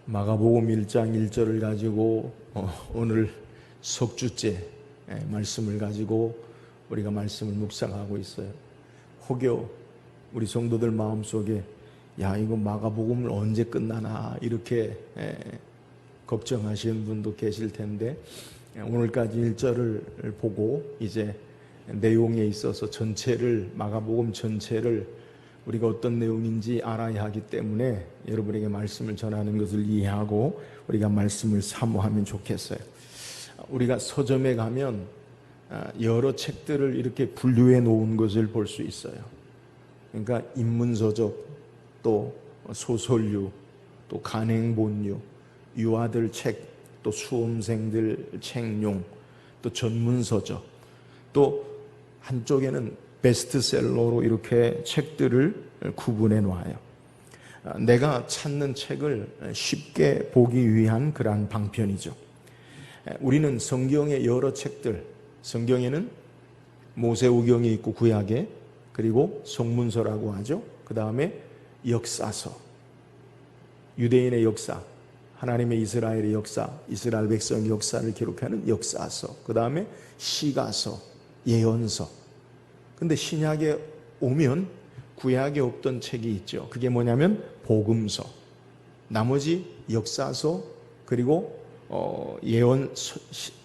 마가복음 1장 1절을 가지고 오늘 석주째 말씀을 가지고 우리가 말씀을 묵상하고 있어요. 혹여 우리 성도들 마음속에 야 이거 마가복음을 언제 끝나나 이렇게 걱정하시는 분도 계실 텐데, 오늘까지 1절을 보고 이제 내용에 있어서 전체를, 마가복음 전체를 우리가 어떤 내용인지 알아야 하기 때문에 여러분에게 말씀을 전하는 것을 이해하고 우리가 말씀을 사모하면 좋겠어요. 우리가 서점에 가면 여러 책들을 이렇게 분류해 놓은 것을 볼 수 있어요. 그러니까 인문서적, 또 소설류, 또 간행본류, 유아들 책, 또 수험생들 책용, 또 전문서적, 또 한쪽에는 베스트셀러로 이렇게 책들을 구분해 놔요. 내가 찾는 책을 쉽게 보기 위한 그러한 방편이죠. 우리는 성경의 여러 책들, 성경에는 모세오경이 있고 구약에, 그리고 성문서라고 하죠. 그 다음에 역사서, 유대인의 역사, 하나님의 이스라엘의 역사, 이스라엘 백성의 역사를 기록하는 역사서, 그 다음에 시가서, 예언서. 근데 신약에 오면 구약에 없던 책이 있죠. 그게 뭐냐면 복음서, 나머지 역사서, 그리고 예언,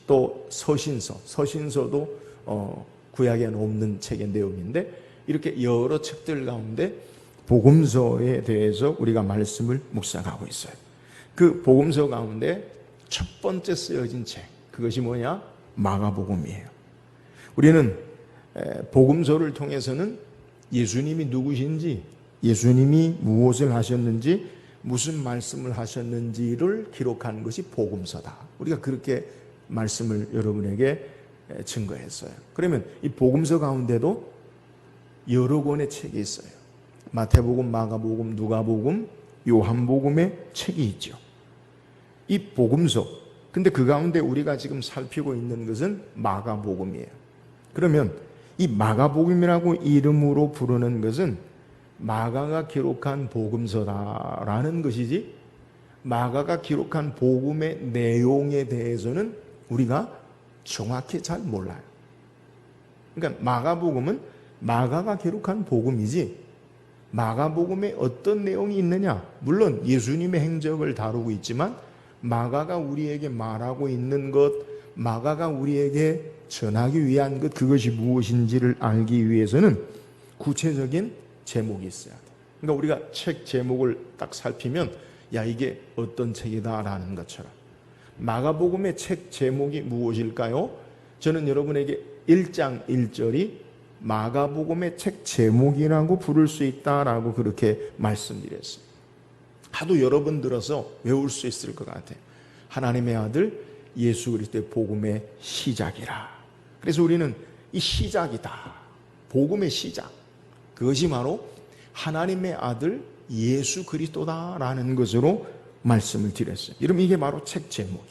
또 서신서도 구약에는 없는 책의 내용인데, 이렇게 여러 책들 가운데 복음서에 대해서 우리가 말씀을 묵상하고 있어요. 그 복음서 가운데 첫 번째 쓰여진 책, 그것이 뭐냐? 마가복음이에요. 우리는 복음서를 통해서는 예수님이 누구신지, 예수님이 무엇을 하셨는지, 무슨 말씀을 하셨는지를 기록한 것이 복음서다. 우리가 그렇게 말씀을 여러분에게 증거했어요. 그러면 이 복음서 가운데도 여러 권의 책이 있어요. 마태복음, 마가복음, 누가복음, 요한복음의 책이 있죠. 이 복음서, 근데 그 가운데 우리가 지금 살피고 있는 것은 마가복음이에요. 그러면 이 마가복음이라고 이름으로 부르는 것은 마가가 기록한 복음서다라는 것이지, 마가가 기록한 복음의 내용에 대해서는 우리가 정확히 잘 몰라요. 그러니까 마가복음은 마가가 기록한 복음이지, 마가복음에 어떤 내용이 있느냐, 물론 예수님의 행적을 다루고 있지만 마가가 우리에게 말하고 있는 것, 마가가 우리에게 전하기 위한 것, 그것이 무엇인지를 알기 위해서는 구체적인 제목이 있어야 돼. 그러니까 우리가 책 제목을 딱 살피면 야 이게 어떤 책이다라는 것처럼, 마가복음의 책 제목이 무엇일까요? 저는 여러분에게 1장 1절이 마가복음의 책 제목이라고 부를 수 있다라고 그렇게 말씀드렸어요. 하도 여러 번 들어서 외울 수 있을 것 같아요. 하나님의 아들 예수 그리스도의 복음의 시작이라. 그래서 우리는 이 시작이다, 복음의 시작, 그것이 바로 하나님의 아들 예수 그리스도다라는 것으로 말씀을 드렸어요. 여러분, 이게 바로 책 제목이,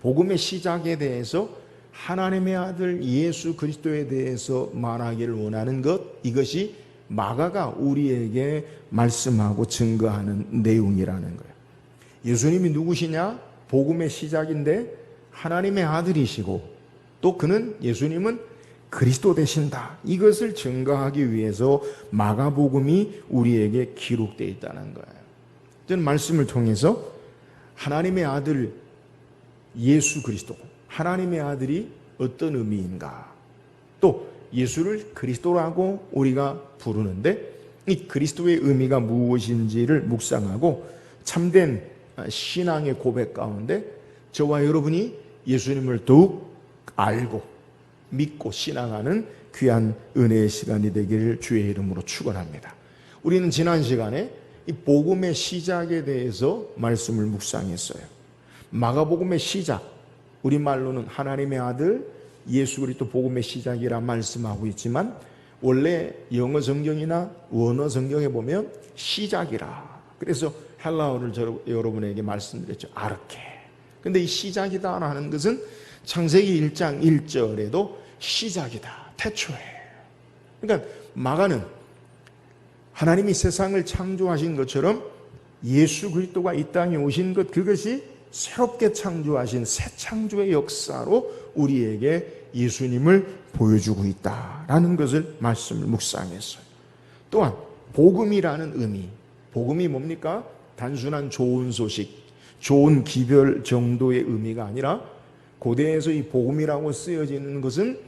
복음의 시작에 대해서 하나님의 아들 예수 그리스도에 대해서 말하기를 원하는 것, 이것이 마가가 우리에게 말씀하고 증거하는 내용이라는 거예요. 예수님이 누구시냐? 복음의 시작인데 하나님의 아들이시고, 또 그는, 예수님은 그리스도 되신다, 이것을 증거하기 위해서 마가복음이 우리에게 기록되어 있다는 거예요. 저는 말씀을 통해서 하나님의 아들 예수 그리스도, 하나님의 아들이 어떤 의미인가, 또 예수를 그리스도라고 우리가 부르는데 이 그리스도의 의미가 무엇인지를 묵상하고, 참된 신앙의 고백 가운데 저와 여러분이 예수님을 더욱 알고 믿고 신앙하는 귀한 은혜의 시간이 되기를 주의 이름으로 축원합니다. 우리는 지난 시간에 이 복음의 시작에 대해서 말씀을 묵상했어요. 마가복음의 시작, 우리말로는 하나님의 아들 예수 그리스도 복음의 시작이라 말씀하고 있지만, 원래 영어 성경이나 원어 성경에 보면 시작이라, 그래서 헬라어를 여러분에게 말씀드렸죠. 아르케. 근데 이 시작이다라는 것은 창세기 1장 1절에도 시작이다, 태초에. 그러니까 마가는 하나님이 세상을 창조하신 것처럼 예수 그리스도가 이 땅에 오신 것, 그것이 새롭게 창조하신 새 창조의 역사로 우리에게 예수님을 보여주고 있다라는 것을 말씀을 묵상했어요. 또한 복음이라는 의미, 복음이 뭡니까? 단순한 좋은 소식, 좋은 기별 정도의 의미가 아니라 고대에서 이 복음이라고 쓰여지는 것은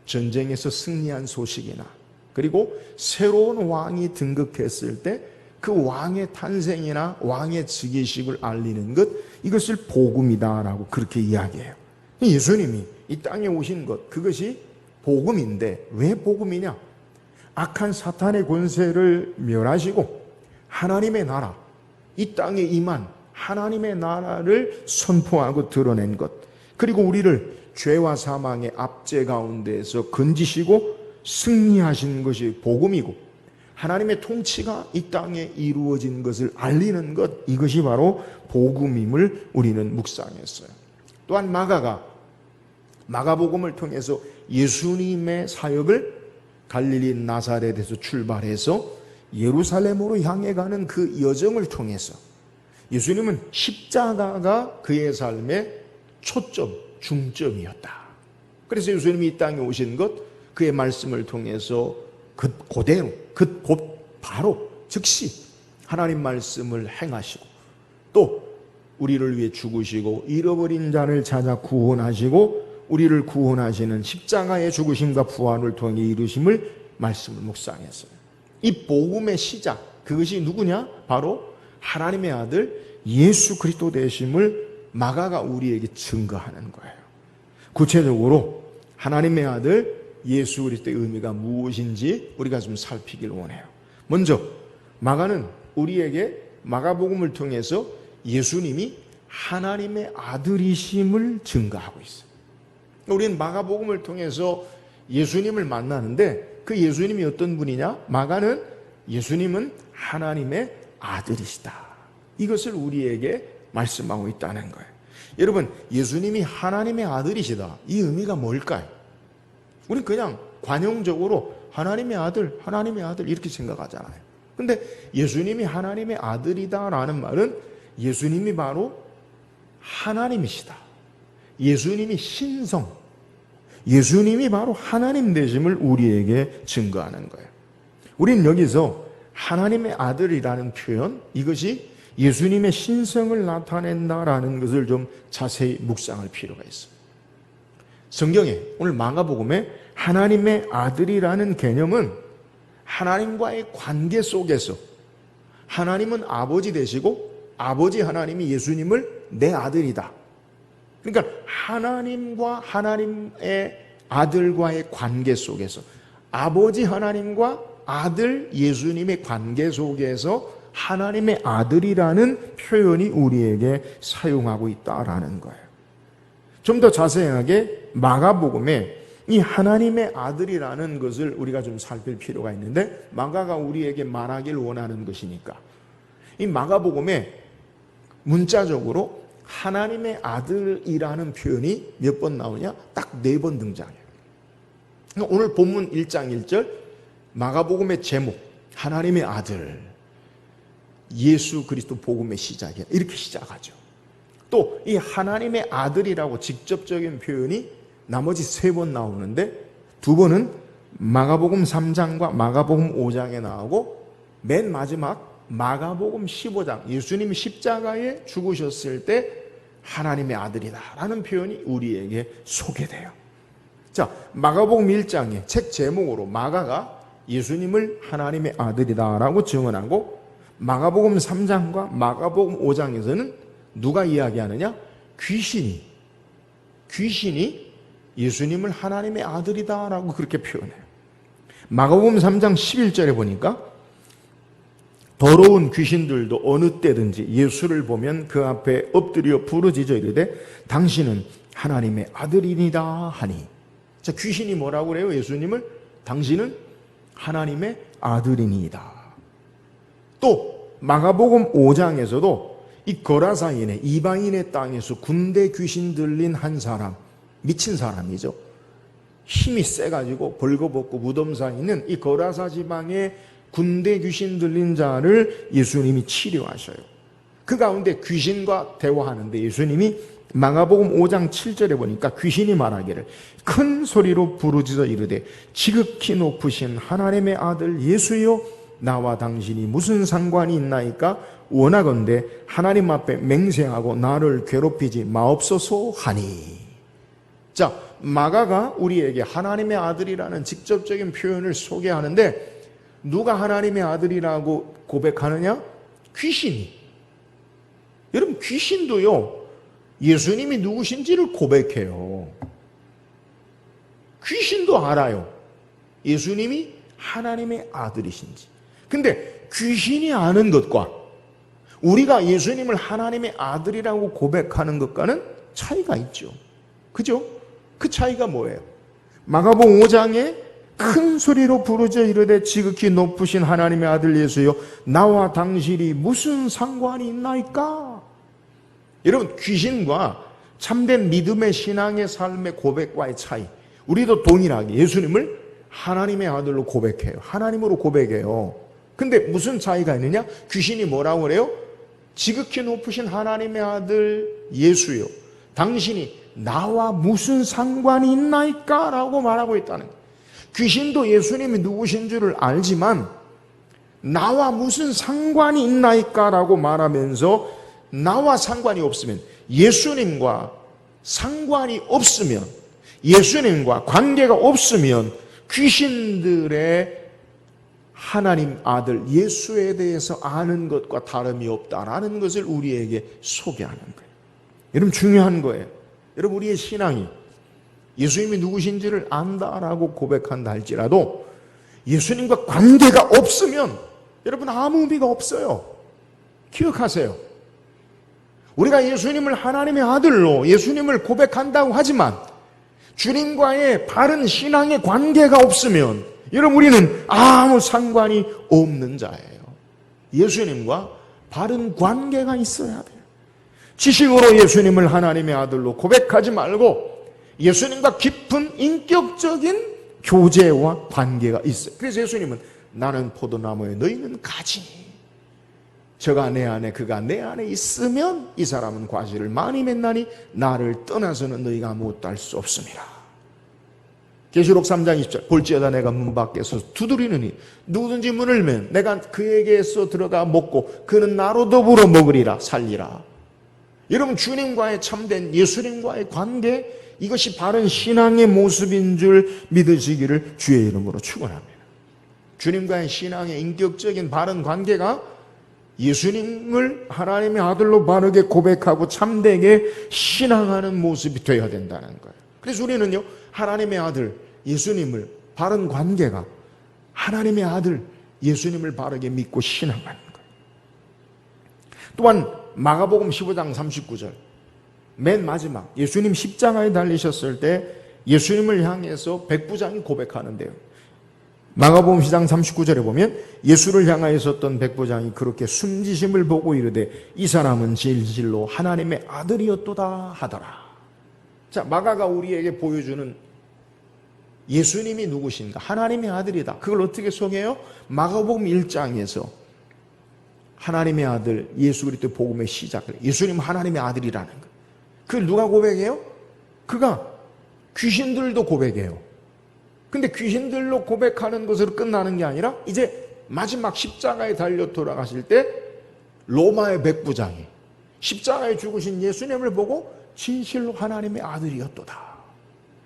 전쟁에서 승리한 소식이나 그리고 새로운 왕이 등극했을 때 그 왕의 탄생이나 왕의 즉위식을 알리는 것, 이것을 복음이다라고 그렇게 이야기해요. 예수님이 이 땅에 오신 것, 그것이 복음인데 왜 복음이냐? 악한 사탄의 권세를 멸하시고 하나님의 나라, 이 땅에 임한 하나님의 나라를 선포하고 드러낸 것, 그리고 우리를 죄와 사망의 압제 가운데에서 건지시고 승리하신 것이 복음이고, 하나님의 통치가 이 땅에 이루어진 것을 알리는 것, 이것이 바로 복음임을 우리는 묵상했어요. 또한 마가복음을 통해서 예수님의 사역을 갈릴리 나사렛에서 출발해서 예루살렘으로 향해 가는 그 여정을 통해서 예수님은 십자가가 그의 삶의 초점, 중점이었다. 그래서 예수님이 이 땅에 오신 것, 그의 말씀을 통해서 그대로, 곧 바로 즉시 하나님 말씀을 행하시고, 또 우리를 위해 죽으시고 잃어버린 자를 찾아 구원하시고 우리를 구원하시는 십자가의 죽으심과 부활을 통해 이루심을 말씀을 묵상했어요. 이 복음의 시작, 그것이 누구냐? 바로 하나님의 아들 예수 그리스도 되심을 마가가 우리에게 증거하는 거예요. 구체적으로 하나님의 아들 예수 그리스도의 의미가 무엇인지 우리가 좀 살피길 원해요. 먼저 마가는 우리에게 마가복음을 통해서 예수님이 하나님의 아들이심을 증거하고 있어요. 우리는 마가복음을 통해서 예수님을 만나는데 그 예수님이 어떤 분이냐? 마가는 예수님은 하나님의 아들이시다, 이것을 우리에게 말씀하고 있다는 거예요. 여러분, 예수님이 하나님의 아들이시다, 이 의미가 뭘까요? 우리는 그냥 관용적으로 하나님의 아들 이렇게 생각하잖아요. 근데 예수님이 하나님의 아들이다라는 말은 예수님이 바로 하나님이시다, 예수님이 신성, 예수님이 바로 하나님 되심을 우리에게 증거하는 거예요. 우리는 여기서 하나님의 아들이라는 표현, 이것이 예수님의 신성을 나타낸다라는 것을 좀 자세히 묵상할 필요가 있어요. 성경에, 오늘 마가복음에 하나님의 아들이라는 개념은 하나님과의 관계 속에서 하나님은 아버지 되시고 아버지 하나님이 예수님을 내 아들이다, 그러니까 하나님과 하나님의 아들과의 관계 속에서, 아버지 하나님과 아들 예수님의 관계 속에서 하나님의 아들이라는 표현이 우리에게 사용하고 있다라는 거예요. 좀 더 자세하게 마가복음에 이 하나님의 아들이라는 것을 우리가 좀 살필 필요가 있는데, 마가가 우리에게 말하길 원하는 것이니까 이 마가복음에 문자적으로 하나님의 아들이라는 표현이 몇 번 나오냐? 딱 4번 등장해요. 오늘 본문 1장 1절 마가복음의 제목, 하나님의 아들, 예수 그리스도 복음의 시작이야, 이렇게 시작하죠. 또 이 하나님의 아들이라고 직접적인 표현이 나머지 3번 나오는데, 2번은 마가복음 3장과 마가복음 5장에 나오고, 맨 마지막 마가복음 15장 예수님이 십자가에 죽으셨을 때 하나님의 아들이다라는 표현이 우리에게 소개돼요. 자, 마가복음 1장에 책 제목으로 마가가 예수님을 하나님의 아들이다라고 증언하고, 마가복음 3장과 마가복음 5장에서는 누가 이야기하느냐? 귀신이 예수님을 하나님의 아들이다라고 그렇게 표현해요. 마가복음 3장 11절에 보니까 더러운 귀신들도 어느 때든지 예수를 보면 그 앞에 엎드려 부르짖어 이르되 당신은 하나님의 아들이니다 하니. 자, 귀신이 뭐라고 그래요? 예수님을 당신은 하나님의 아들이니이다. 또 마가복음 5장에서도 이 거라사인의 이방인의 땅에서 군대 귀신 들린 한 사람, 미친 사람이죠. 힘이 세가지고 벌거벗고 무덤사에 있는 이 거라사 지방의 군대 귀신 들린 자를 예수님이 치료하셔요. 그 가운데 귀신과 대화하는데 예수님이 마가복음 5장 7절에 보니까 귀신이 말하기를 큰 소리로 부르짖어 이르되 지극히 높으신 하나님의 아들 예수여 나와 당신이 무슨 상관이 있나이까 원하건대 하나님 앞에 맹세하고 나를 괴롭히지 마옵소서 하니. 자, 마가가 우리에게 하나님의 아들이라는 직접적인 표현을 소개하는데 누가 하나님의 아들이라고 고백하느냐? 귀신이. 여러분, 귀신도요 예수님이 누구신지를 고백해요. 귀신도 알아요, 예수님이 하나님의 아들이신지. 근데 귀신이 아는 것과 우리가 예수님을 하나님의 아들이라고 고백하는 것과는 차이가 있죠. 그죠? 그 차이가 뭐예요? 마가복음 5장에 큰 소리로 부르짖어 이르되 지극히 높으신 하나님의 아들 예수여 나와 당신이 무슨 상관이 있나이까? 여러분, 귀신과 참된 믿음의 신앙의 삶의 고백과의 차이, 우리도 동일하게 예수님을 하나님의 아들로 고백해요. 하나님으로 고백해요. 근데 무슨 차이가 있느냐? 귀신이 뭐라고 그래요? 지극히 높으신 하나님의 아들 예수요 당신이 나와 무슨 상관이 있나이까? 라고 말하고 있다는 거예요. 귀신도 예수님이 누구신 줄을 알지만 나와 무슨 상관이 있나이까? 라고 말하면서 나와 상관이 없으면, 예수님과 상관이 없으면, 예수님과 관계가 없으면 귀신들의 하나님 아들 예수에 대해서 아는 것과 다름이 없다라는 것을 우리에게 소개하는 거예요. 여러분, 중요한 거예요. 여러분, 우리의 신앙이 예수님이 누구신지를 안다라고 고백한다 할지라도 예수님과 관계가 없으면 여러분 아무 의미가 없어요. 기억하세요. 우리가 예수님을 하나님의 아들로 예수님을 고백한다고 하지만 주님과의 바른 신앙의 관계가 없으면 여러분 우리는 아무 상관이 없는 자예요. 예수님과 바른 관계가 있어야 돼요. 지식으로 예수님을 하나님의 아들로 고백하지 말고 예수님과 깊은 인격적인 교제와 관계가 있어요. 그래서 예수님은 나는 포도나무에 너희는 가지니 저가 내 안에 그가 내 안에 있으면 이 사람은 과실을 많이 맺나니 나를 떠나서는 너희가 아무것도 할 수 없습니다. 계시록 3장 20절 볼지어다 내가 문 밖에서 두드리느니 누구든지 문을 열면 내가 그에게서 들어가 먹고 그는 나로 더불어 먹으리라 살리라. 여러분, 주님과의 참된 예수님과의 관계, 이것이 바른 신앙의 모습인 줄 믿으시기를 주의 이름으로 축원합니다. 주님과의 신앙의 인격적인 바른 관계가 예수님을 하나님의 아들로 바르게 고백하고 참되게 신앙하는 모습이 되어야 된다는 거예요. 그래서 우리는요, 하나님의 아들 예수님을 바른 관계가 하나님의 아들 예수님을 바르게 믿고 신앙하는 거예요. 또한 마가복음 15장 39절 맨 마지막 예수님 십자가에 달리셨을 때 예수님을 향해서 백부장이 고백하는데요. 마가복음 10장 39절에 보면 예수를 향하여 섰던 백부장이 그렇게 숨지심을 보고 이르되 이 사람은 진실로 하나님의 아들이었도다 하더라. 자, 마가가 우리에게 보여주는 예수님이 누구신가? 하나님의 아들이다. 그걸 어떻게 소개해요? 마가복음 1장에서 하나님의 아들 예수 그리스도의 복음의 시작을, 예수님 하나님의 아들이라는 것. 그걸 누가 고백해요? 그가 귀신들도 고백해요. 근데 귀신들로 고백하는 것으로 끝나는 게 아니라 이제 마지막 십자가에 달려 돌아가실 때 로마의 백부장이 십자가에 죽으신 예수님을 보고 진실로 하나님의 아들이었도다.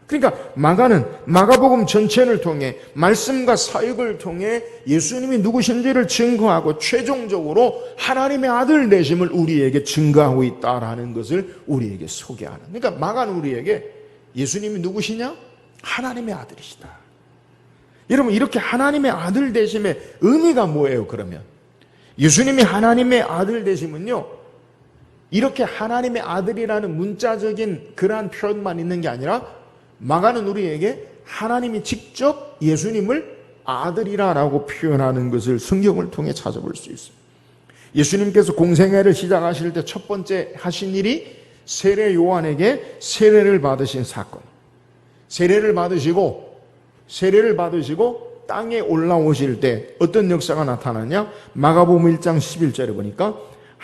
그러니까 마가는 마가복음 전체를 통해 말씀과 사역을 통해 예수님이 누구신지를 증거하고 최종적으로 하나님의 아들 되심을 우리에게 증거하고 있다라는 것을 우리에게 소개하는. 그러니까 마가는 우리에게 예수님이 누구시냐? 하나님의 아들이시다. 여러분, 이렇게 하나님의 아들 되심의 의미가 뭐예요? 그러면 예수님이 하나님의 아들 되심은요, 이렇게 하나님의 아들이라는 문자적인 그러한 표현만 있는 게 아니라 마가는 우리에게 하나님이 직접 예수님을 아들이라고 표현하는 것을 성경을 통해 찾아볼 수 있습니다. 예수님께서 공생애를 시작하실 때 첫 번째 하신 일이 세례 요한에게 세례를 받으신 사건. 세례를 받으시고 땅에 올라오실 때 어떤 역사가 나타나냐? 마가복음 1장 11절에 보니까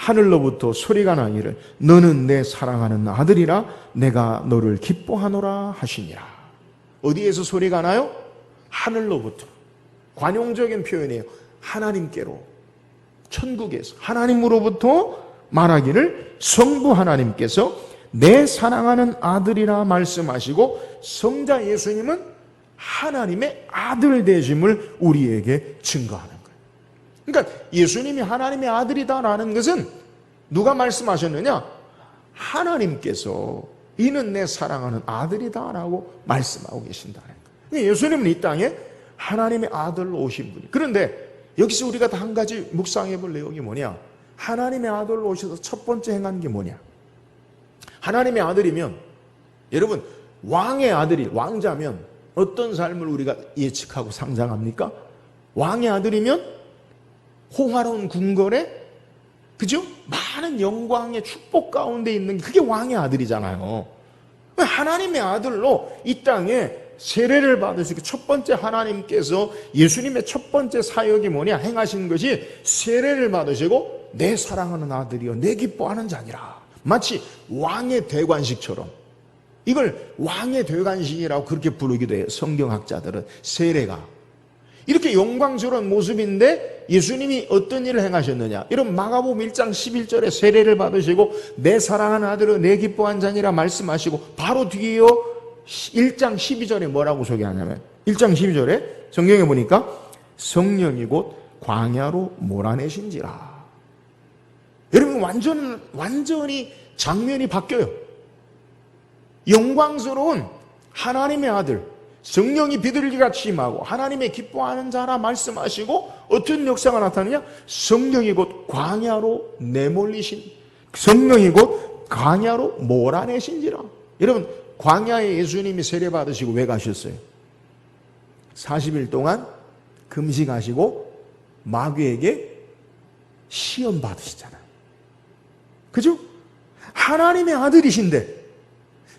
하늘로부터 소리가 나기를 너는 내 사랑하는 아들이라 내가 너를 기뻐하노라 하시니라. 어디에서 소리가 나요? 하늘로부터. 관용적인 표현이에요. 하나님께로, 천국에서 하나님으로부터 말하기를 성부 하나님께서 내 사랑하는 아들이라 말씀하시고 성자 예수님은 하나님의 아들 되심을 우리에게 증거하는 거예요. 그러니까 예수님이 하나님의 아들이다라는 것은 누가 말씀하셨느냐? 하나님께서 이는 내 사랑하는 아들이다라고 말씀하고 계신다는 거예요. 그러니까 예수님은 이 땅에 하나님의 아들로 오신 분이. 그런데 여기서 우리가 한 가지 묵상해 볼 내용이 뭐냐? 하나님의 아들로 오셔서 첫 번째 행한 게 뭐냐? 하나님의 아들이면, 여러분, 왕의 아들이, 왕자면 어떤 삶을 우리가 예측하고 상상합니까? 왕의 아들이면 호화로운 궁궐에, 그죠? 많은 영광의 축복 가운데 있는 게 그게 왕의 아들이잖아요. 하나님의 아들로 이 땅에 세례를 받으시고 첫 번째 하나님께서 예수님의 첫 번째 사역이 뭐냐? 행하신 것이 세례를 받으시고 내 사랑하는 아들이여 내 기뻐하는 자니라. 마치 왕의 대관식처럼. 이걸 왕의 대관식이라고 그렇게 부르기도 해요. 성경학자들은. 세례가 이렇게 영광스러운 모습인데 예수님이 어떤 일을 행하셨느냐? 이런 마가복음 1장 11절에 세례를 받으시고 내 사랑하는 아들은 내 기뻐한 자니라 말씀하시고 바로 뒤에요 1장 12절에 뭐라고 소개하냐면 1장 12절에 성경에 보니까 성령이 곧 광야로 몰아내신지라. 여러분 완전히 장면이 바뀌어요. 영광스러운 하나님의 아들 성령이 비둘기같이 임하고 하나님의 기뻐하는 자라 말씀하시고 어떤 역사가 나타나냐? 성령이 곧 광야로 내몰리신, 성령이 곧 광야로 몰아내신지라. 여러분 광야에 예수님이 세례 받으시고 왜 가셨어요? 40일 동안 금식하시고 마귀에게 시험 받으시잖아요. 그죠? 하나님의 아들이신데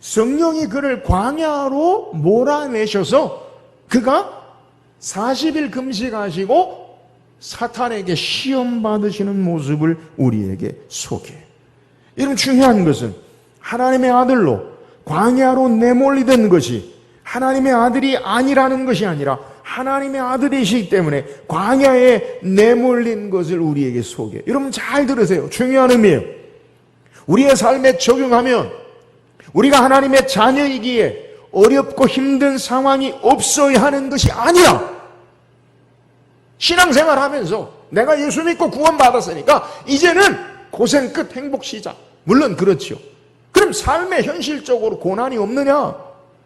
성령이 그를 광야로 몰아내셔서 그가 40일 금식하시고 사탄에게 시험 받으시는 모습을 우리에게 소개해요. 여러분 중요한 것은 하나님의 아들로 광야로 내몰리던 것이 하나님의 아들이 아니라는 것이 아니라 하나님의 아들이시기 때문에 광야에 내몰린 것을 우리에게 소개해요. 여러분 잘 들으세요. 중요한 의미예요. 우리의 삶에 적용하면 우리가 하나님의 자녀이기에 어렵고 힘든 상황이 없어야 하는 것이 아니라 신앙생활 하면서 내가 예수 믿고 구원받았으니까 이제는 고생 끝 행복 시작. 물론 그렇죠. 그럼 삶에 현실적으로 고난이 없느냐?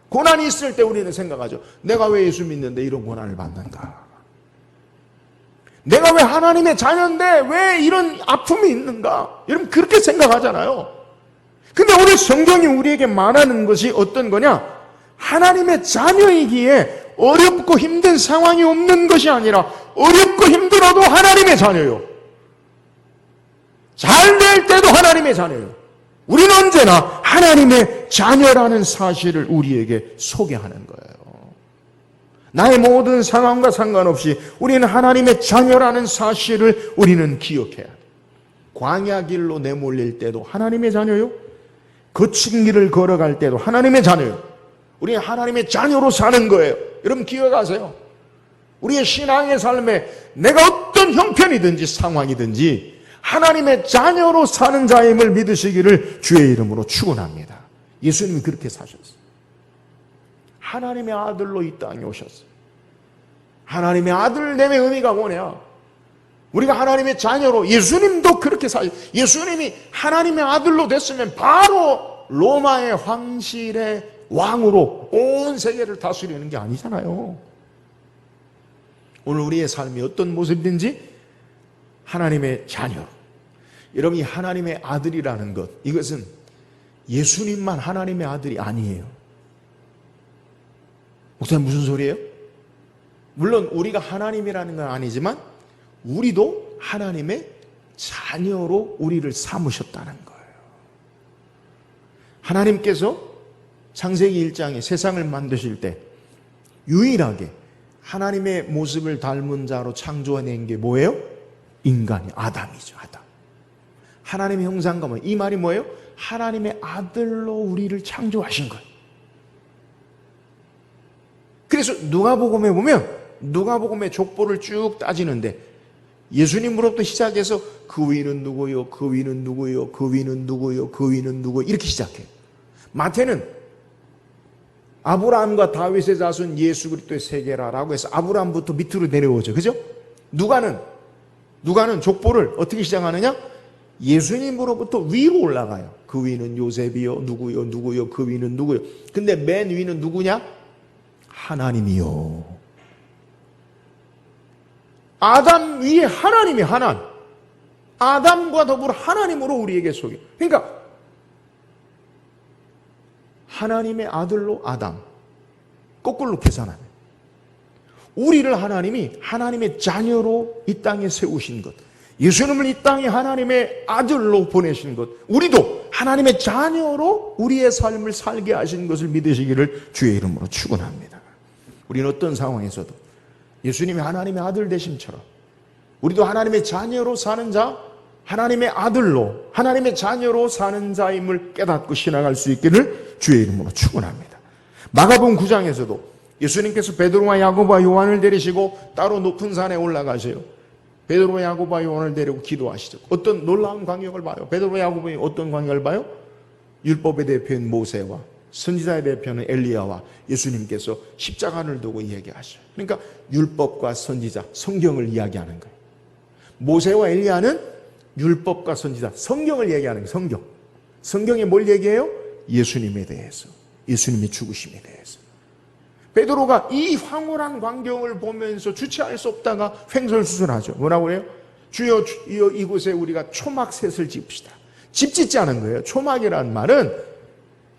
고난이 있을 때 우리는 생각하죠. 내가 왜 예수 믿는데 이런 고난을 받는가? 내가 왜 하나님의 자녀인데 왜 이런 아픔이 있는가? 여러분 그렇게 생각하잖아요. 근데 오늘 성경이 우리에게 말하는 것이 어떤 거냐? 하나님의 자녀이기에 어렵고 힘든 상황이 없는 것이 아니라 어렵고 힘들어도 하나님의 자녀요. 잘 될 때도 하나님의 자녀요. 우리는 언제나 하나님의 자녀라는 사실을 우리에게 소개하는 거예요. 나의 모든 상황과 상관없이 우리는 하나님의 자녀라는 사실을 우리는 기억해야 돼. 광야 길로 내몰릴 때도 하나님의 자녀요. 거친 길을 걸어갈 때도 하나님의 자녀요. 우리는 하나님의 자녀로 사는 거예요. 여러분 기억하세요. 우리의 신앙의 삶에 내가 어떤 형편이든지 상황이든지 하나님의 자녀로 사는 자임을 믿으시기를 주의 이름으로 축원합니다. 예수님이 그렇게 사셨어요. 하나님의 아들로 이 땅에 오셨어요. 하나님의 아들됨의 의미가 뭐냐? 우리가 하나님의 자녀로 예수님도 그렇게 사셨어요. 예수님이 하나님의 아들로 됐으면 바로 로마의 황실의 왕으로 온 세계를 다스리는 게 아니잖아요. 오늘 우리의 삶이 어떤 모습인지 하나님의 자녀. 여러분 이 하나님의 아들이라는 것, 이것은 예수님만 하나님의 아들이 아니에요. 목사님 무슨 소리예요? 물론 우리가 하나님이라는 건 아니지만 우리도 하나님의 자녀로 우리를 삼으셨다는 거예요. 하나님께서 창세기 1장에 세상을 만드실 때 유일하게 하나님의 모습을 닮은 자로 창조해낸 게 뭐예요? 인간이 아담이죠. 아담. 하나님의 형상과 이 말이 뭐예요? 하나님의 아들로 우리를 창조하신 거예요. 그래서 누가복음에 보면 누가복음의 족보를 쭉 따지는데 예수님으로부터 시작해서 그 위는 누구요? 그 위는 누구요? 그 위는 누구요? 그 위는 누구? 이렇게 시작해요. 마태는 아브라함과 다윗의 자손 예수 그리스도의 세계라라고 해서 아브라함부터 밑으로 내려오죠. 그죠? 누가는 족보를 어떻게 시작하느냐? 예수님으로부터 위로 올라가요. 그 위는 요셉이요, 누구요, 그 위는 누구요. 근데 맨 위는 누구냐? 하나님이요. 아담 위에 하나님이 하나님. 아담과 더불어 하나님으로 우리에게 소개. 그러니까 하나님의 아들로 아담. 거꾸로 계산하면 우리를 하나님이 하나님의 자녀로 이 땅에 세우신 것, 예수님을 이 땅에 하나님의 아들로 보내신 것, 우리도 하나님의 자녀로 우리의 삶을 살게 하신 것을 믿으시기를 주의 이름으로 축원합니다. 우리는 어떤 상황에서도 예수님이 하나님의 아들 되심처럼 우리도 하나님의 자녀로 사는 자, 하나님의 아들로 하나님의 자녀로 사는 자임을 깨닫고 신앙할 수 있기를 주의 이름으로 축원합니다. 마가복음 9장에서도 예수님께서 베드로와 야고보와 요한을 데리시고 따로 높은 산에 올라가세요. 베드로와 야고보와 요한을 데리고 기도하시죠. 어떤 놀라운 광경을 봐요. 베드로와 야고보의 어떤 광경을 봐요? 율법의 대표인 모세와 선지자의 대표는 엘리야와 예수님께서 십자가를 두고 이야기하셔요. 그러니까 율법과 선지자, 성경을 이야기하는 거예요. 모세와 엘리야는 율법과 선지자, 성경을 얘기하는 거예요. 성경. 성경에 뭘 얘기해요? 예수님에 대해서, 예수님의 죽으심에 대해서. 베드로가 이 황홀한 광경을 보면서 주체할 수 없다가 횡설수설하죠. 뭐라고 해요? 주여 이곳에 우리가 초막셋을 짓읍시다. 집 짓지 않은 거예요. 초막이라는 말은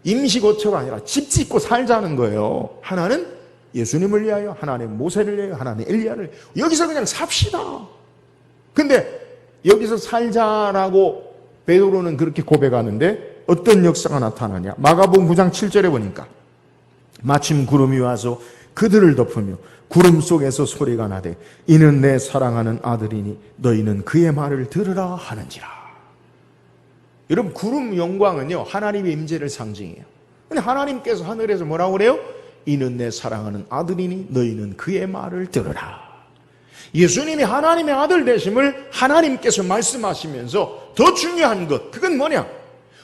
임시거처가 아니라 집 짓고 살자는 거예요. 하나는 예수님을 위하여, 하나는 모세를 위하여, 하나는 엘리야를 위하여. 여기서 그냥 삽시다. 근데 여기서 살자라고 베드로는 그렇게 고백하는데 어떤 역사가 나타나냐? 마가복음 9장 7절에 보니까 마침 구름이 와서 그들을 덮으며 구름 속에서 소리가 나되 이는 내 사랑하는 아들이니 너희는 그의 말을 들으라 하는지라. 여러분, 구름 영광은요 하나님의 임재를 상징해요. 근데 하나님께서 하늘에서 뭐라고 그래요? 이는 내 사랑하는 아들이니 너희는 그의 말을 들으라. 예수님이 하나님의 아들 되심을 하나님께서 말씀하시면서 더 중요한 것, 그건 뭐냐?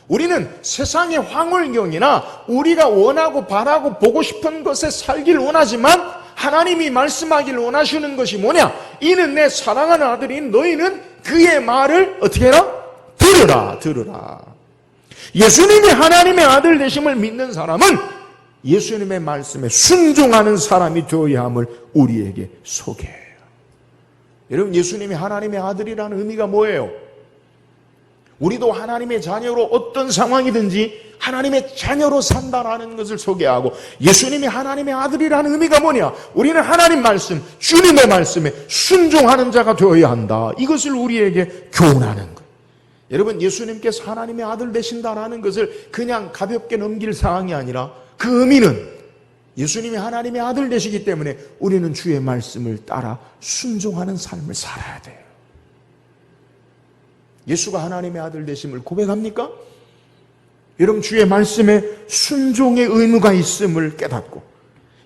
우리는 세상의 황홀경이나 우리가 원하고 바라고 보고 싶은 것에 살길 원하지만 하나님이 말씀하기를 원하시는 것이 뭐냐? 이는 내 사랑하는 아들인 너희는 그의 말을 어떻게 해라? 들으라. 예수님이 하나님의 아들 되심을 믿는 사람은 예수님의 말씀에 순종하는 사람이 되어야 함을 우리에게 소개해요. 여러분, 예수님이 하나님의 아들이라는 의미가 뭐예요? 우리도 하나님의 자녀로 어떤 상황이든지 하나님의 자녀로 산다라는 것을 소개하고, 예수님이 하나님의 아들이라는 의미가 뭐냐? 우리는 하나님 말씀, 주님의 말씀에 순종하는 자가 되어야 한다. 이것을 우리에게 교훈하는 거예요. 여러분, 예수님께서 하나님의 아들 되신다라는 것을 그냥 가볍게 넘길 사항이 아니라 그 의미는 예수님이 하나님의 아들 되시기 때문에 우리는 주의 말씀을 따라 순종하는 삶을 살아야 돼요. 예수가 하나님의 아들 되심을 고백합니까? 여러분, 주의 말씀에 순종의 의무가 있음을 깨닫고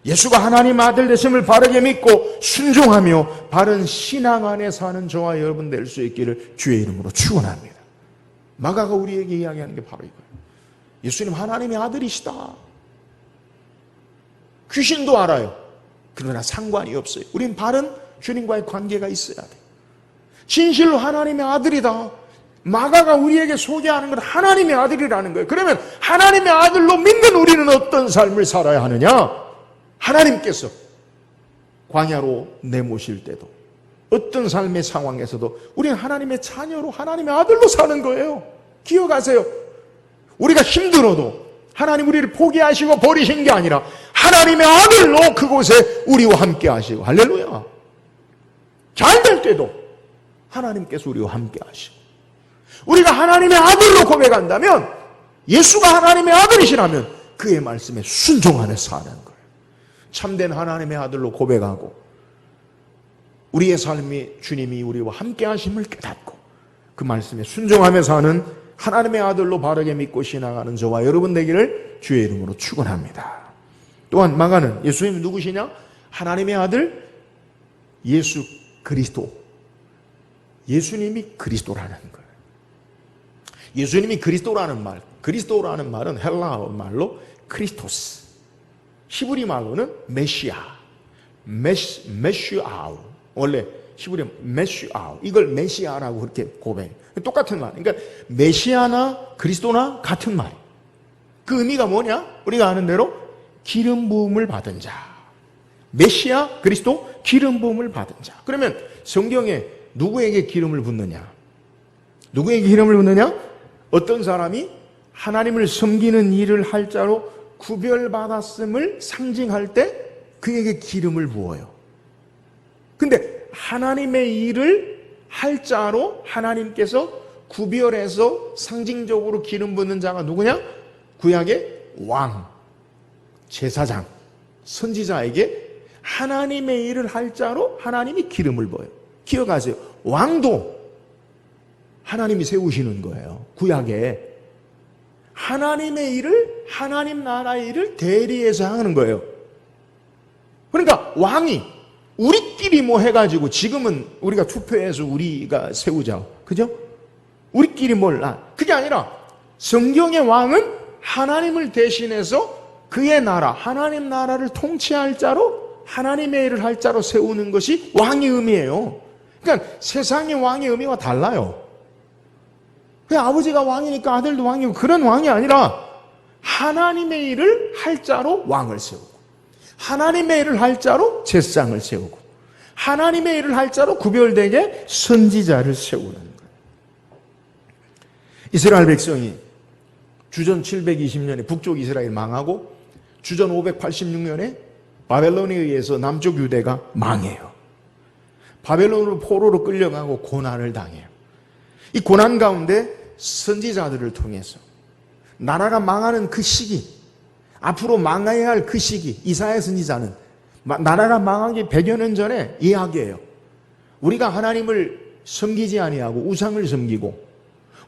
예수가 하나님의 아들 되심을 바르게 믿고 순종하며 바른 신앙 안에 사는 저와 여러분 될 수 있기를 주의 이름으로 축원합니다. 마가가 우리에게 이야기하는 게 바로 이거예요. 예수님 하나님의 아들이시다. 귀신도 알아요. 그러나 상관이 없어요. 우린 바른 주님과의 관계가 있어야 돼요. 진실로 하나님의 아들이다. 마가가 우리에게 소개하는 건 하나님의 아들이라는 거예요. 그러면 하나님의 아들로 믿는 우리는 어떤 삶을 살아야 하느냐? 하나님께서 광야로 내모실 때도 어떤 삶의 상황에서도 우리는 하나님의 자녀로 하나님의 아들로 사는 거예요. 기억하세요. 우리가 힘들어도 하나님 우리를 포기하시고 버리신 게 아니라 하나님의 아들로 그곳에 우리와 함께 하시고, 할렐루야. 잘 될 때도 하나님께서 우리와 함께 하시고, 우리가 하나님의 아들로 고백한다면, 예수가 하나님의 아들이시라면 그의 말씀에 순종하며 사는 거예요. 참된 하나님의 아들로 고백하고 우리의 삶이 주님이 우리와 함께 하심을 깨닫고 그 말씀에 순종하며 사는 하나님의 아들로 바르게 믿고 신앙하는 저와 여러분 되기를 주의 이름으로 축원합니다. 또한 마가는 예수님이 누구시냐? 하나님의 아들 예수 그리스도. 예수님이 그리스도라는 거예요. 예수님이 그리스도라는 말은 헬라어 말로 크리스토스, 히브리 말로는 메시아, 메슈아우. 원래 히브리 메슈아우. 이걸 메시아라고 그렇게 고백해요. 똑같은 말. 그러니까 메시아나 그리스도나 같은 말이에요. 그 의미가 뭐냐? 우리가 아는 대로 기름 부음을 받은 자. 메시아, 그리스도, 기름 부음을 받은 자. 그러면 성경에 누구에게 기름을 붓느냐? 누구에게 기름을 붓느냐? 어떤 사람이 하나님을 섬기는 일을 할 자로 구별받았음을 상징할 때 그에게 기름을 부어요. 근데 하나님의 일을 할 자로 하나님께서 구별해서 상징적으로 기름 붓는 자가 누구냐? 구약의 왕, 제사장, 선지자에게 하나님의 일을 할 자로 하나님이 기름을 부어요. 기억하세요. 왕도 하나님이 세우시는 거예요. 구약에. 하나님의 일을, 하나님 나라의 일을 대리해서 하는 거예요. 그러니까 왕이 우리끼리 뭐 해가지고 지금은 우리가 투표해서 우리가 세우자. 그죠? 우리끼리 몰라. 그게 아니라 성경의 왕은 하나님을 대신해서 그의 나라, 하나님 나라를 통치할 자로 하나님의 일을 할 자로 세우는 것이 왕의 의미예요. 그러니까 세상의 왕의 의미와 달라요. 그냥 아버지가 왕이니까 아들도 왕이고 그런 왕이 아니라 하나님의 일을 할 자로 왕을 세우고 하나님의 일을 할 자로 제사장을 세우고 하나님의 일을 할 자로 구별되게 선지자를 세우는 거예요. 이스라엘 백성이 주전 720년에 북쪽 이스라엘 망하고 주전 586년에 바벨론에 의해서 남쪽 유대가 망해요. 바벨론으로 포로로 끌려가고 고난을 당해요. 이 고난 가운데 선지자들을 통해서 나라가 망하는 그 시기, 앞으로 망해야 할 그 시기, 이사야 선지자는 나라가 망하기 100여 년 전에 이야기해요. 우리가 하나님을 섬기지 아니하고 우상을 섬기고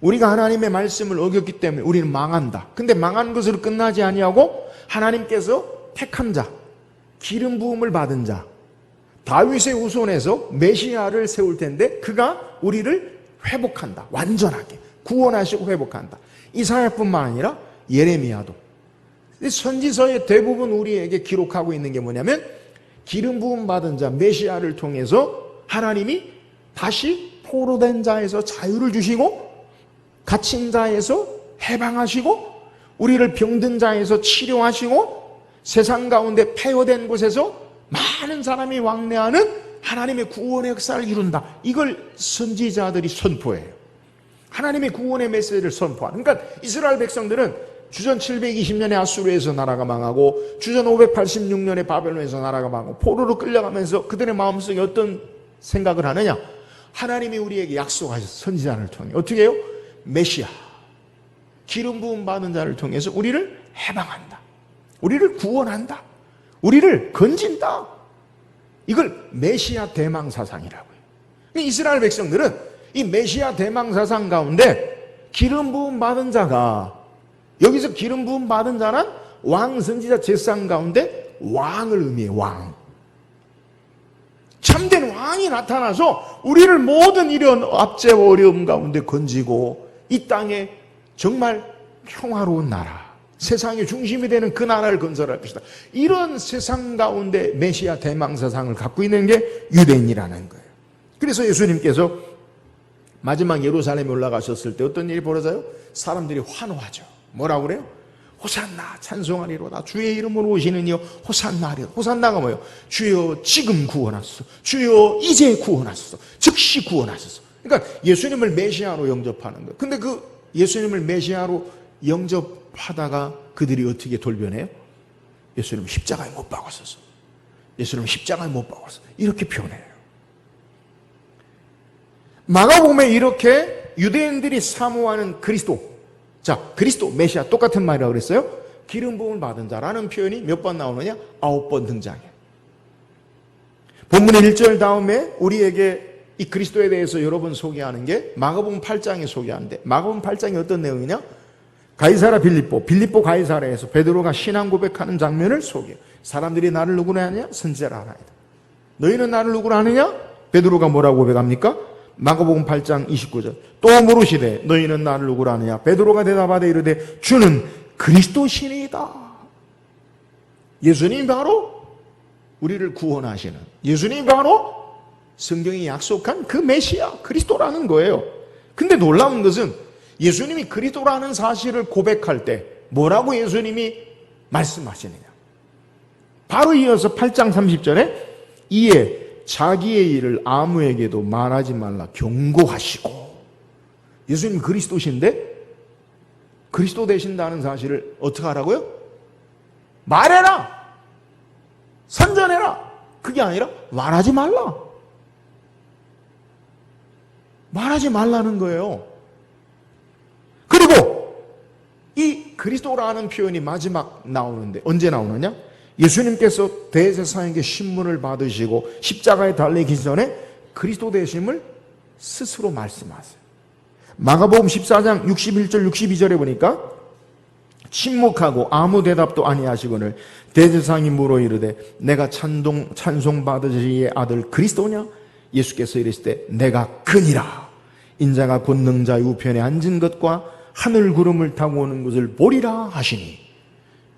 우리가 하나님의 말씀을 어겼기 때문에 우리는 망한다. 근데 망한 것으로 끝나지 아니하고 하나님께서 택한 자, 기름 부음을 받은 자, 다윗의 후손에서 메시아를 세울 텐데 그가 우리를 회복한다. 완전하게 구원하시고 회복한다. 이사야뿐만 아니라 예레미야도. 선지서의 대부분 우리에게 기록하고 있는 게 뭐냐면 기름 부음 받은 자 메시아를 통해서 하나님이 다시 포로된 자에서 자유를 주시고 갇힌 자에서 해방하시고 우리를 병든 자에서 치료하시고 세상 가운데 폐허된 곳에서 많은 사람이 왕래하는 하나님의 구원의 역사를 이룬다. 이걸 선지자들이 선포해요. 하나님의 구원의 메시지를 선포하는. 그러니까 이스라엘 백성들은 주전 720년에 아수르에서 나라가 망하고 주전 586년에 바벨론에서 나라가 망하고 포로로 끌려가면서 그들의 마음속에 어떤 생각을 하느냐? 하나님이 우리에게 약속하셨어. 선지자를 통해. 어떻게 해요? 메시아, 기름 부음 받은 자를 통해서 우리를 해방한다. 우리를 구원한다. 우리를 건진다. 이걸 메시아 대망사상이라고 해요. 이스라엘 백성들은 이 메시아 대망사상 가운데 기름 부음 받은 자가, 여기서 기름 부음 받은 자는 왕, 선지자, 제사장 가운데 왕을 의미해요. 왕. 참된 왕이 나타나서 우리를 모든 이런 압제와 어려움 가운데 건지고 이 땅에 정말 평화로운 나라, 세상의 중심이 되는 그 나라를 건설할 것이다. 이런 세상 가운데 메시아 대망사상을 갖고 있는 게 유대인이라는 거예요. 그래서 예수님께서 마지막 예루살렘에 올라가셨을 때 어떤 일이 벌어져요? 사람들이 환호하죠. 뭐라고 그래요? 호산나 찬송하리로다. 주의 이름으로 오시는 이여 호산나리로다. 호산나가 뭐예요? 주여 지금 구원하소서. 주여 이제 구원하소서. 즉시 구원하소서. 그러니까 예수님을 메시아로 영접하는 거예요. 근데 그 예수님을 메시아로 영접하다가 그들이 어떻게 돌변해요? 예수님 십자가에 못 박았었어. 예수님 십자가에 못 박았어. 이렇게 표현해요. 마가복음에 이렇게 유대인들이 사모하는 그리스도, 자, 그리스도, 메시아 똑같은 말이라고 그랬어요. 기름 부음을 받은 자라는 표현이 몇 번 나오느냐? 9번 등장해요. 본문의 1절 다음에 우리에게 이 그리스도에 대해서 여러 번 소개하는 게 마가복음 8장에 소개하는데, 마가복음 8장이 어떤 내용이냐? 가이사라 빌립보 가이사라에서 베드로가 신앙 고백하는 장면을 소개해요. 사람들이 나를 누구라 하느냐? 선지자라 하나이다. 너희는 나를 누구라 하느냐? 베드로가 뭐라고 고백합니까? 마가복음 8장 29절. 또 물으시되 너희는 나를 누구라 하느냐? 베드로가 대답하되 이르되 주는 그리스도시니이다. 예수님이 바로 우리를 구원하시는, 예수님이 바로 성경이 약속한 그 메시아 그리스도라는 거예요. 근데 놀라운 것은 예수님이 그리스도라는 사실을 고백할 때 뭐라고 예수님이 말씀하시느냐? 바로 이어서 8장 30절에 이에 자기의 일을 아무에게도 말하지 말라 경고하시고. 예수님 그리스도신데 그리스도 되신다는 사실을 어떻게 하라고요? 말해라, 선전해라. 그게 아니라 말하지 말라. 말하지 말라는 거예요. 그리고 이 그리스도라는 표현이 마지막 나오는데 언제 나오느냐? 예수님께서 대제사장에게 신문을 받으시고 십자가에 달리기 전에 그리스도 되심을 스스로 말씀하세요. 마가복음 14장 61절 62절에 보니까 침묵하고 아무 대답도 아니하시거늘 대제사장이 물어 이르되 내가 찬송 받으시기의 아들 그리스도냐? 예수께서 이르시되 내가 그니라. 인자가 권능자의 우편에 앉은 것과 하늘 구름을 타고 오는 것을 보리라 하시니.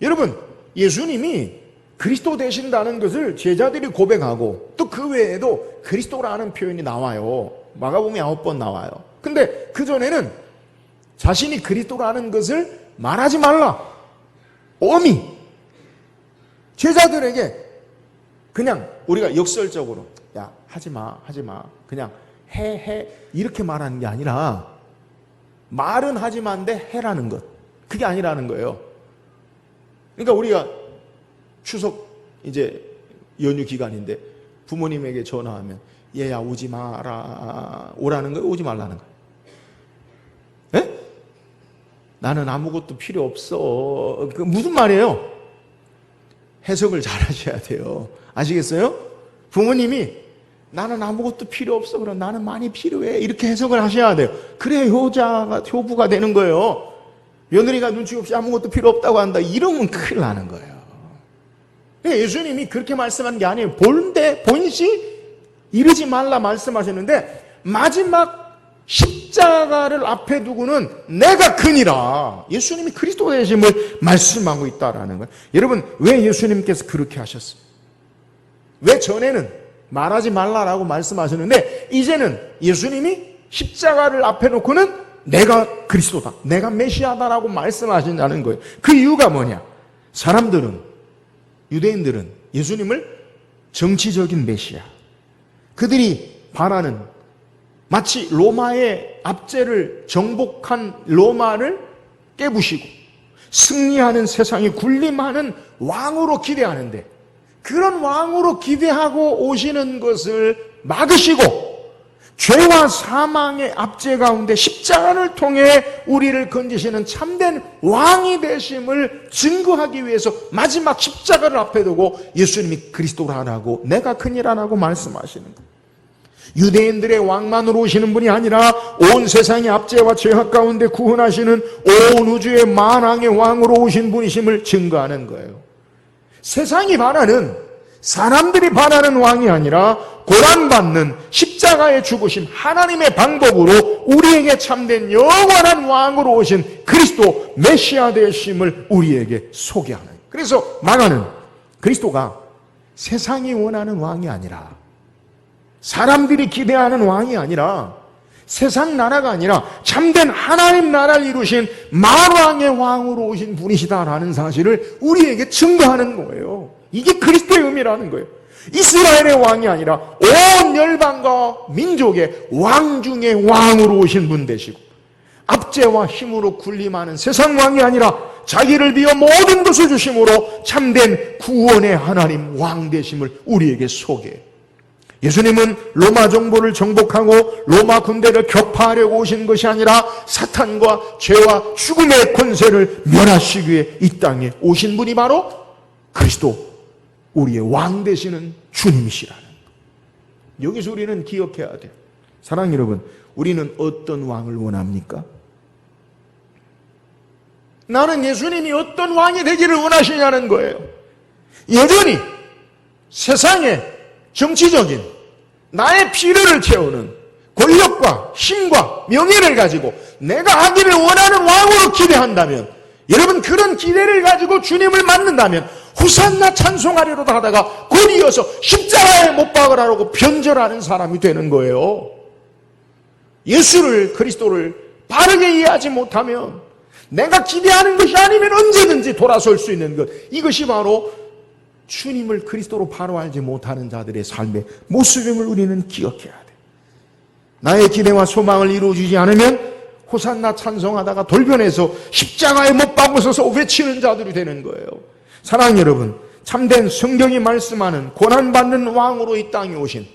여러분, 예수님이 그리스도 되신다는 것을 제자들이 고백하고 또 그 외에도 그리스도라는 표현이 나와요. 마가복음에 9번 나와요. 근데 그전에는 자신이 그리스도라는 것을 말하지 말라, 엄히 제자들에게 그냥 우리가 역설적으로 야 하지마 그냥 해 이렇게 말하는 게 아니라 말은 하지만데 해라는 것, 그게 아니라는 거예요. 그러니까 우리가 추석 이제 연휴 기간인데 부모님에게 전화하면 얘야 오지 마라, 오라는 거예요, 오지 말라는 거예요? 예? 나는 아무것도 필요 없어. 그 무슨 말이에요? 해석을 잘 하셔야 돼요. 아시겠어요? 부모님이 나는 아무것도 필요 없어, 그럼 나는 많이 필요해, 이렇게 해석을 하셔야 돼요. 그래야 효부가 되는 거예요. 며느리가 눈치 없이 아무것도 필요 없다고 한다, 이러면 큰일 나는 거예요. 예수님이 그렇게 말씀한 게 아니에요. 본시 이르지 말라 말씀하셨는데 마지막 십자가를 앞에 두고는 내가 그니라, 예수님이 그리스도 되심을 말씀하고 있다라는 거예요. 여러분, 왜 예수님께서 그렇게 하셨어요? 왜 전에는 말하지 말라라고 말씀하셨는데 이제는 예수님이 십자가를 앞에 놓고는 내가 그리스도다, 내가 메시아다라고 말씀하신다는 거예요. 그 이유가 뭐냐? 유대인들은 예수님을 정치적인 메시아, 그들이 바라는 마치 로마의 압제를 정복한 로마를 깨부시고 승리하는 세상에 군림하는 왕으로 기대하는데, 그런 왕으로 기대하고 오시는 것을 막으시고 죄와 사망의 압제 가운데 십자가를 통해 우리를 건지시는 참된 왕이 되심을 증거하기 위해서 마지막 십자가를 앞에 두고 예수님이 그리스도라라고 내가 그니라라고 말씀하시는 거예요. 유대인들의 왕만으로 오시는 분이 아니라 온 세상의 압제와 죄악 가운데 구원하시는 온 우주의 만왕의 왕으로 오신 분이심을 증거하는 거예요. 세상이 바라는, 사람들이 바라는 왕이 아니라 고난받는 십자가에 죽으신 하나님의 방법으로 우리에게 참된 영원한 왕으로 오신 그리스도 메시아 되심을 우리에게 소개하는. 그래서 마가는 그리스도가 세상이 원하는 왕이 아니라, 사람들이 기대하는 왕이 아니라, 세상 나라가 아니라 참된 하나님 나라를 이루신 만왕의 왕으로 오신 분이시다라는 사실을 우리에게 증거하는 거예요. 이게 그리스도의 의미라는 거예요. 이스라엘의 왕이 아니라 온 열방과 민족의 왕 중의 왕으로 오신 분 되시고, 압제와 힘으로 군림하는 세상 왕이 아니라 자기를 비워 모든 것을 주심으로 참된 구원의 하나님 왕 되심을 우리에게 소개해요. 예수님은 로마 정부를 정복하고 로마 군대를 격파하려고 오신 것이 아니라 사탄과 죄와 죽음의 권세를 멸하시기 위해 이 땅에 오신 분이 바로 그리스도, 우리의 왕 되시는 주님이시라는 것. 여기서 우리는 기억해야 돼요. 사랑하는 여러분, 우리는 어떤 왕을 원합니까? 나는 예수님이 어떤 왕이 되기를 원하시냐는 거예요. 여전히 세상의 정치적인 나의 필요를 채우는 권력과 힘과 명예를 가지고 내가 하기를 원하는 왕으로 기대한다면, 여러분 그런 기대를 가지고 주님을 만난다면 호산나 찬송하리로다 하다가 곧이어서 십자가에 못 박으라고 변절하는 사람이 되는 거예요. 예수를, 그리스도를 바르게 이해하지 못하면 내가 기대하는 것이 아니면 언제든지 돌아설 수 있는 것, 이것이 바로 주님을 그리스도로 바로 알지 못하는 자들의 삶의 모습임을 우리는 기억해야 돼. 나의 기대와 소망을 이루어주지 않으면 호산나 찬송하다가 돌변해서 십자가에 못 박으셔서 외치는 자들이 되는 거예요. 사랑하는 여러분, 참된 성경이 말씀하는 고난받는 왕으로 이 땅에 오신,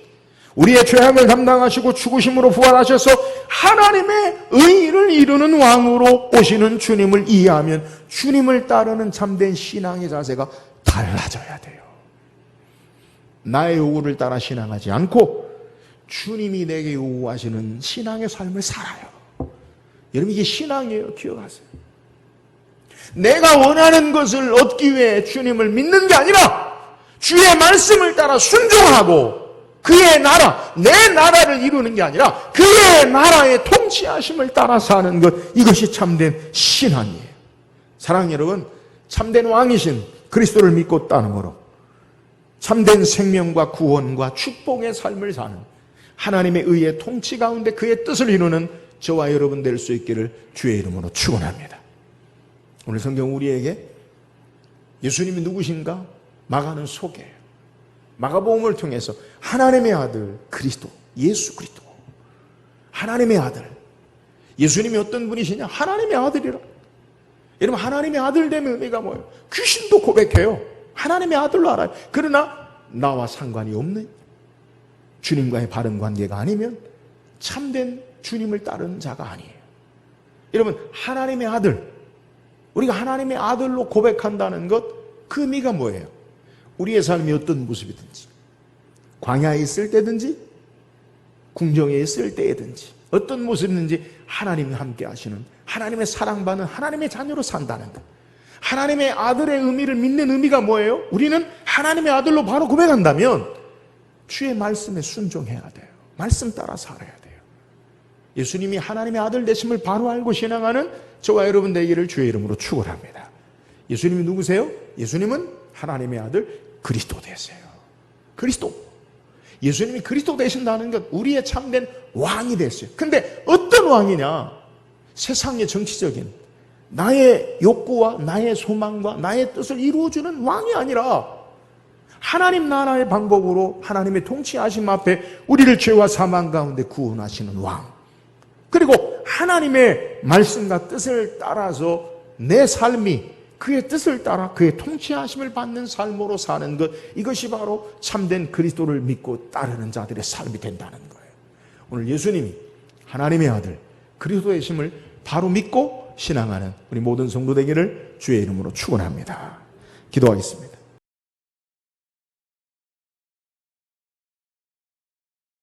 우리의 죄악을 담당하시고 죽으심으로 부활하셔서 하나님의 의를 이루는 왕으로 오시는 주님을 이해하면 주님을 따르는 참된 신앙의 자세가 달라져야 돼요. 나의 요구를 따라 신앙하지 않고 주님이 내게 요구하시는 신앙의 삶을 살아요. 여러분, 이게 신앙이에요. 기억하세요. 내가 원하는 것을 얻기 위해 주님을 믿는 게 아니라 주의 말씀을 따라 순종하고 그의 나라, 내 나라를 이루는 게 아니라 그의 나라의 통치하심을 따라 사는 것, 이것이 참된 신앙이에요. 사랑하는 여러분, 참된 왕이신 그리스도를 믿고 따름으로 참된 생명과 구원과 축복의 삶을 사는, 하나님의 의의 통치 가운데 그의 뜻을 이루는 저와 여러분 될 수 있기를 주의 이름으로 축원합니다. 오늘 성경 우리에게 예수님이 누구신가? 마가는 소개해요. 마가복음을 통해서 하나님의 아들 그리스도, 예수 그리스도, 하나님의 아들, 예수님이 어떤 분이시냐? 하나님의 아들이라. 여러분, 하나님의 아들 되면 의미가 뭐예요? 귀신도 고백해요. 하나님의 아들로 알아요. 그러나 나와 상관이 없는, 주님과의 바른 관계가 아니면 참된 주님을 따르는 자가 아니에요. 여러분, 하나님의 아들, 우리가 하나님의 아들로 고백한다는 것, 그 의미가 뭐예요? 우리의 삶이 어떤 모습이든지, 광야에 있을 때든지 궁정에 있을 때든지 어떤 모습이든지 하나님이 함께 하시는, 하나님의 사랑받는 하나님의 자녀로 산다는 것, 하나님의 아들의 의미를 믿는 의미가 뭐예요? 우리는 하나님의 아들로 바로 고백한다면 주의 말씀에 순종해야 돼요. 말씀 따라 살아야 돼요. 예수님이 하나님의 아들 되심을 바로 알고 신앙하는 저와 여러분 되기를 주의 이름으로 축원합니다. 예수님이 누구세요? 예수님은 하나님의 아들 그리스도 되세요. 그리스도. 예수님이 그리스도 되신다는 것, 우리의 참된 왕이 됐어요. 근데 어떤 왕이냐? 세상의 정치적인 나의 욕구와 나의 소망과 나의 뜻을 이루어주는 왕이 아니라 하나님 나라의 방법으로 하나님의 통치하심 앞에 우리를 죄와 사망 가운데 구원하시는 왕, 그리고 하나님의 말씀과 뜻을 따라서 내 삶이 그의 뜻을 따라 그의 통치하심을 받는 삶으로 사는 것, 이것이 바로 참된 그리스도를 믿고 따르는 자들의 삶이 된다는 거예요. 오늘 예수님이 하나님의 아들 그리스도의 심을 바로 믿고 신앙하는 우리 모든 성도 되기를 주의 이름으로 축원합니다. 기도하겠습니다.